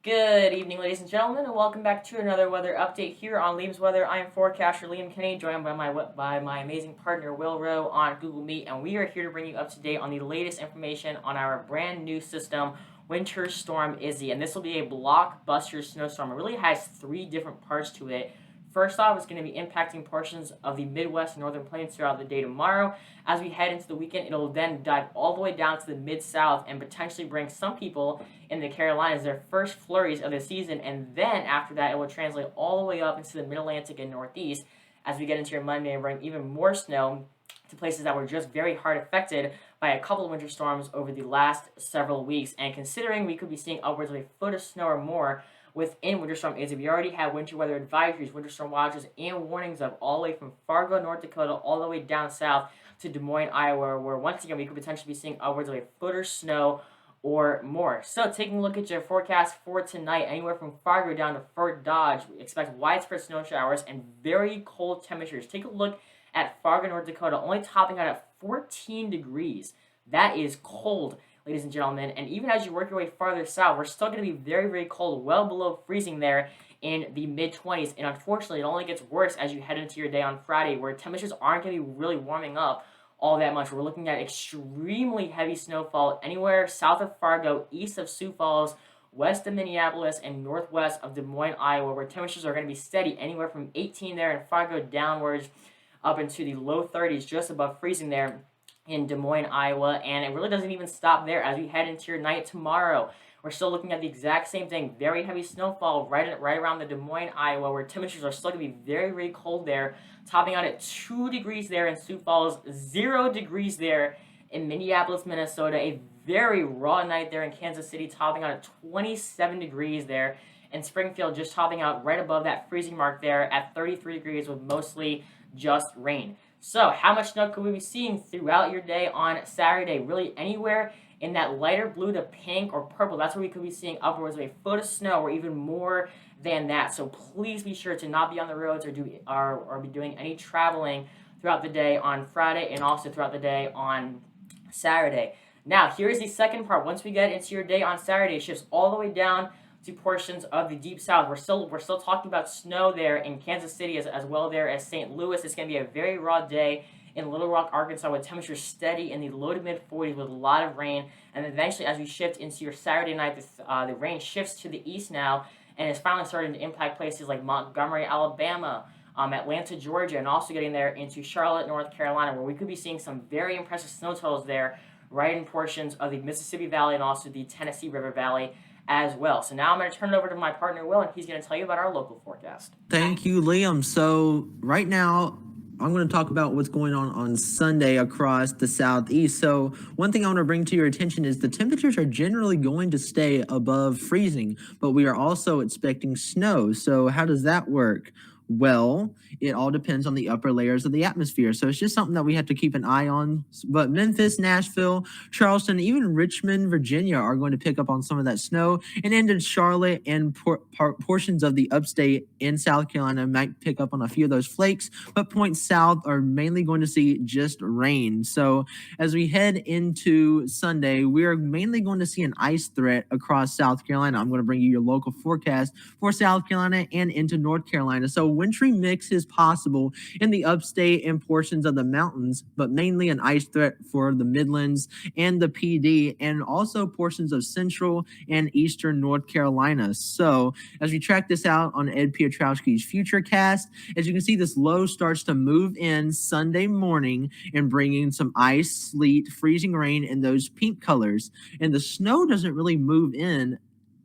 Good evening, ladies and gentlemen, and welcome back to another weather update here on Liam's Weather. I am forecaster Liam Kenny, joined by my amazing partner Will Rowe on Google Meet, and we are here to bring you up to date on the latest information on our brand new system, Winter Storm Izzy. And this will be a blockbuster snowstorm. It really has three different parts to it. First off, it's going to be impacting portions of the Midwest and Northern Plains throughout the day tomorrow. As we head into the weekend, it'll then dive all the way down to the Mid-South and potentially bring some people in the Carolinas their first flurries of the season. And then after that, it will translate all the way up into the Mid-Atlantic and Northeast as we get into your Monday and bring even more snow to places that were just very hard affected by a couple of winter storms over the last several weeks. And considering we could be seeing upwards of a foot of snow or more within Winter Storm Izzy, we already have winter weather advisories, winter storm watches, and warnings of all the way from Fargo, North Dakota, all the way down south to Des Moines, Iowa, where once again we could potentially be seeing upwards of a foot of snow or more. So taking a look at your forecast for tonight, anywhere from Fargo down to Fort Dodge, we expect widespread snow showers and very cold temperatures. Take a look at Fargo, North Dakota, only topping out at 14 degrees. That is cold, ladies and gentlemen. And even as you work your way farther south, we're still going to be very, very cold, well below freezing there in the mid-20s. And unfortunately, it only gets worse as you head into your day on Friday, where temperatures aren't going to be really warming up all that much. We're looking at extremely heavy snowfall anywhere south of Fargo, east of Sioux Falls, west of Minneapolis, and northwest of Des Moines, Iowa, where temperatures are going to be steady anywhere from 18 there in Fargo downwards up into the low 30s, just above freezing there in Des Moines, Iowa. And it really doesn't even stop there as we head into your night tomorrow. We're still looking at the exact same thing. Very heavy snowfall right around the Des Moines, Iowa, where temperatures are still going to be very, very cold there, topping out at 2 degrees there in Sioux Falls, 0 degrees there in Minneapolis, Minnesota. A very raw night there in Kansas City, topping out at 27 degrees there. And Springfield just topping out right above that freezing mark there at 33 degrees with mostly just rain. So how much snow could we be seeing throughout your day on Saturday? Really anywhere in that lighter blue to pink or purple. That's where we could be seeing upwards of a foot of snow or even more than that. So please be sure to not be on the roads or be doing any traveling throughout the day on Friday and also throughout the day on Saturday. Now, here's the second part. Once we get into your day on Saturday, it shifts all the way down to portions of the deep south. We're still talking about snow there in Kansas City as well there as St. Louis. It's going to be a very raw day in Little Rock, Arkansas, with temperatures steady in the low to mid 40s with a lot of rain. And eventually, as we shift into your Saturday night, the rain shifts to the east now and is finally starting to impact places like Montgomery, Alabama, Atlanta, Georgia, and also getting there into Charlotte, North Carolina, where we could be seeing some very impressive snow totals there right in portions of the Mississippi Valley and also the Tennessee River Valley as well. So now I'm going to turn it over to my partner Will, and he's going to tell you about our local forecast. Thank you, Liam. So right now, I'm going to talk about what's going on Sunday across the Southeast. So one thing I want to bring to your attention is the temperatures are generally going to stay above freezing, but we are also expecting snow. So how does that work? Well, it all depends on the upper layers of the atmosphere. So it's just something that we have to keep an eye on. But Memphis, Nashville, Charleston, even Richmond, Virginia are going to pick up on some of that snow. And into Charlotte and portions of the upstate in South Carolina might pick up on a few of those flakes. But points south are mainly going to see just rain. So as we head into Sunday, we are mainly going to see an ice threat across South Carolina. I'm going to bring you your local forecast for South Carolina and into North Carolina. So wintry mix is possible in the upstate and portions of the mountains, but mainly an ice threat for the Midlands and the PD and also portions of central and eastern North Carolina. So as we track this out on Ed Piotrowski's FUTURECAST, as you can see, this low starts to move in Sunday morning and bringing some ice, sleet, freezing rain in those pink colors. And the snow doesn't really move in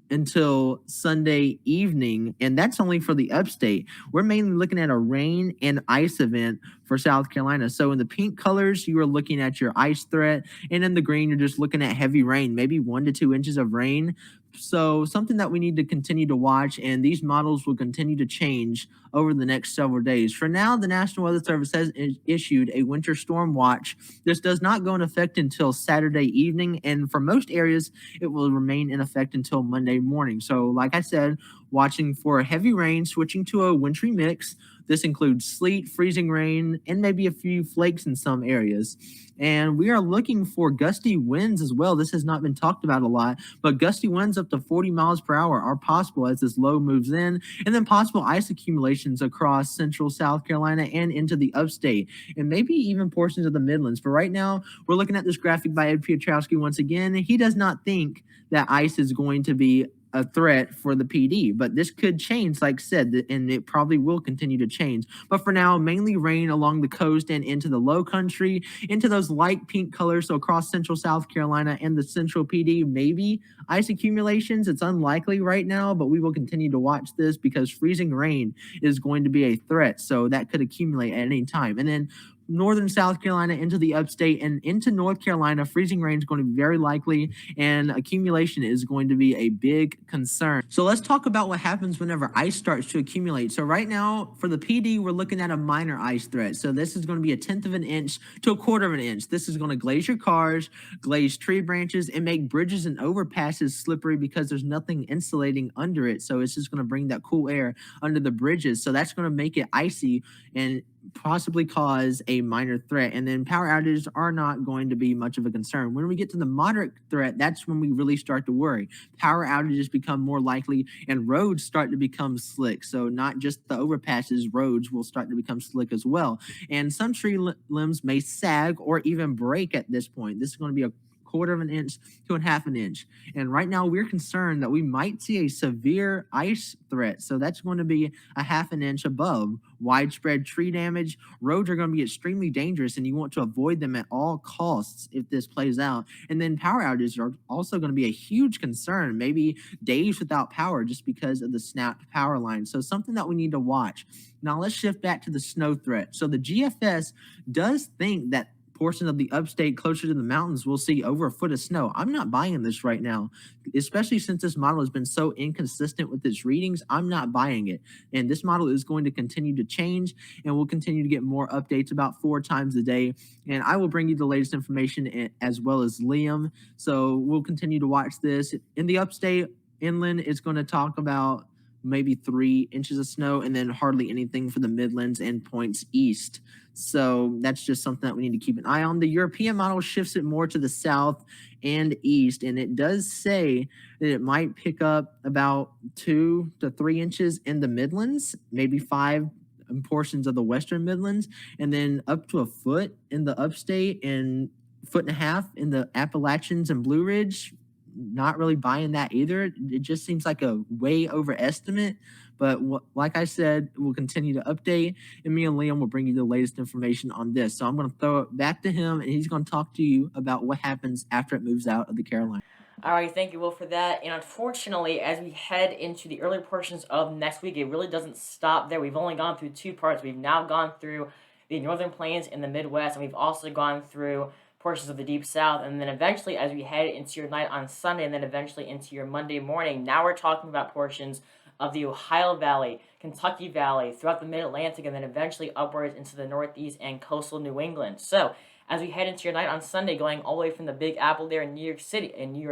until Sunday evening, and that's only for the upstate. We're mainly looking at a rain and ice event for South Carolina. So in the pink colors, you are looking at your ice threat, and in the green, you're just looking at heavy rain, maybe 1 to 2 inches of rain. So something that we need to continue to watch, and these models will continue to change over the next several days. For now, the National Weather Service has issued a winter storm watch. This does not go in effect until Saturday evening, and for most areas, it will remain in effect until Monday morning. So like I said, watching for heavy rain, switching to a wintry mix This includes sleet, freezing rain, and maybe a few flakes in some areas. And we are looking for gusty winds as well. This has not been talked about a lot, but gusty winds up to 40 miles per hour are possible as this low moves in, and then possible ice accumulations across central South Carolina and into the upstate, and maybe even portions of the Midlands. For right now, we're looking at this graphic by Ed Piotrowski once again. He does not think that ice is going to be a threat for the PD, but this could change, like I said, and it probably will continue to change. But for now, mainly rain along the coast and into the low country, into those light pink colors, so across central South Carolina and the central PD, maybe ice accumulations. It's unlikely right now, but we will continue to watch this because freezing rain is going to be a threat, so that could accumulate at any time. And then northern South Carolina into the upstate and into North Carolina, freezing rain is going to be very likely, and accumulation is going to be a big concern. So let's talk about what happens whenever ice starts to accumulate. So right now for the PD, we're looking at a minor ice threat. So this is going to be a 1/10 of an inch to a 1/4 of an inch. This is going to glaze your cars, glaze tree branches, and make bridges and overpasses slippery because there's nothing insulating under it. So it's just going to bring that cool air under the bridges. So that's going to make it icy and possibly cause a minor threat. And then power outages are not going to be much of a concern. When we get to the moderate threat, that's when we really start to worry. Power outages become more likely and roads start to become slick. So not just the overpasses, roads will start to become slick as well. And some tree limbs may sag or even break at this point. This is going to be a 1/4 of an inch to a 1/2 an inch. And right now we're concerned that we might see a severe ice threat. So that's going to be a 1/2 an inch above. Widespread tree damage. Roads are going to be extremely dangerous and you want to avoid them at all costs if this plays out. And then power outages are also going to be a huge concern, maybe days without power just because of the snapped power line. So something that we need to watch. Now let's shift back to the snow threat. So the GFS does think that portion of the upstate closer to the mountains will see over a foot of snow. I'm not buying this right now, especially since this model has been so inconsistent with its readings. I'm not buying it. And this model is going to continue to change, and we'll continue to get more updates about 4 times a day. And I will bring you the latest information as well as Liam. So we'll continue to watch this. In the upstate, inland, it's going to talk about maybe 3 inches of snow and then hardly anything for the Midlands and points east. So that's just something that we need to keep an eye on. The European model shifts it more to the south and east, and it does say that it might pick up about 2 to 3 inches in the Midlands, maybe 5 in portions of the Western Midlands, and then up to a foot in the upstate and 1.5 feet in the Appalachians and Blue Ridge. Not really buying that either. It just seems like a way overestimate. But like I said, we'll continue to update, and me and Liam will bring you the latest information on this. So I'm going to throw it back to him, and he's going to talk to you about what happens after it moves out of the Carolinas. All right, thank you, Will, for that. And unfortunately, as we head into the early portions of next week, it really doesn't stop there. We've only gone through 2 parts. We've now gone through the northern plains in the Midwest, and we've also gone through portions of the deep south. And then eventually, as we head into your night on Sunday, and then eventually into your Monday morning, now we're talking about portions of the Ohio Valley, Kentucky Valley, throughout the Mid-Atlantic, and then eventually upwards into the Northeast and coastal New England. So as we head into your night on Sunday, going all the way from the Big Apple there in New York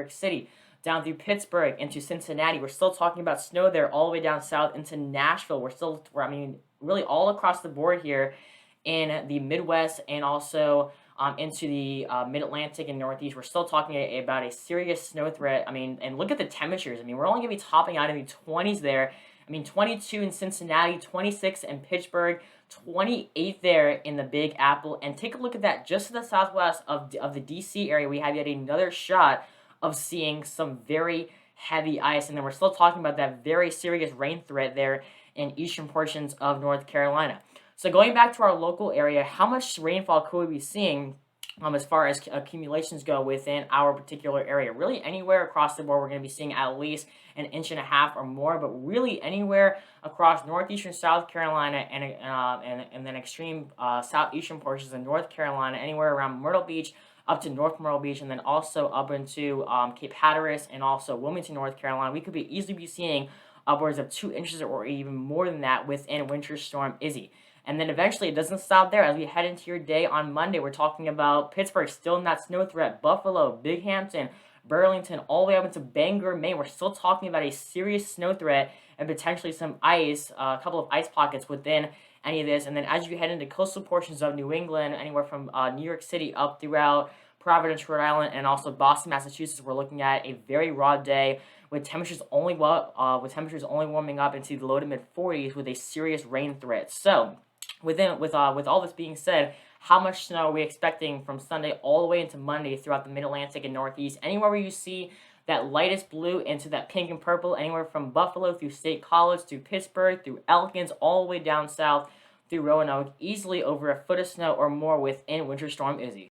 City, down through Pittsburgh into Cincinnati, we're still talking about snow there, all the way down south into Nashville. Really all across the board here in the Midwest and also into the Mid-Atlantic and Northeast. We're still talking about a serious snow threat. And look at the temperatures. We're only going to be topping out in the 20s there. 22 in Cincinnati, 26 in Pittsburgh, 28 there in the Big Apple. And take a look at that. Just to the southwest of the D.C. area, we have yet another shot of seeing some very heavy ice. And then we're still talking about that very serious rain threat there in eastern portions of North Carolina. So going back to our local area, how much rainfall could we be seeing as far as accumulations go within our particular area? Really anywhere across the board, we're going to be seeing at least 1.5 inches or more, but really anywhere across northeastern South Carolina and then extreme southeastern portions of North Carolina, anywhere around Myrtle Beach up to North Myrtle Beach, and then also up into Cape Hatteras and also Wilmington, North Carolina. We could easily be seeing upwards of 2 inches or even more than that within Winter Storm Izzy. And then eventually it doesn't stop there. As we head into your day on Monday, we're talking about Pittsburgh still in that snow threat, Buffalo, Binghamton, Burlington, all the way up into Bangor, Maine. We're still talking about a serious snow threat and potentially some ice, a couple of ice pockets within any of this. And then as you head into coastal portions of New England, anywhere from New York City up throughout Providence, Rhode Island, and also Boston, Massachusetts, we're looking at a very raw day with temperatures only warming up into the low to mid 40s with a serious rain threat. So, with all this being said, how much snow are we expecting from Sunday all the way into Monday throughout the Mid-Atlantic and Northeast? Anywhere where you see that lightest blue into that pink and purple, anywhere from Buffalo through State College, through Pittsburgh, through Elkins, all the way down south through Roanoke, easily over a foot of snow or more within Winter Storm Izzy.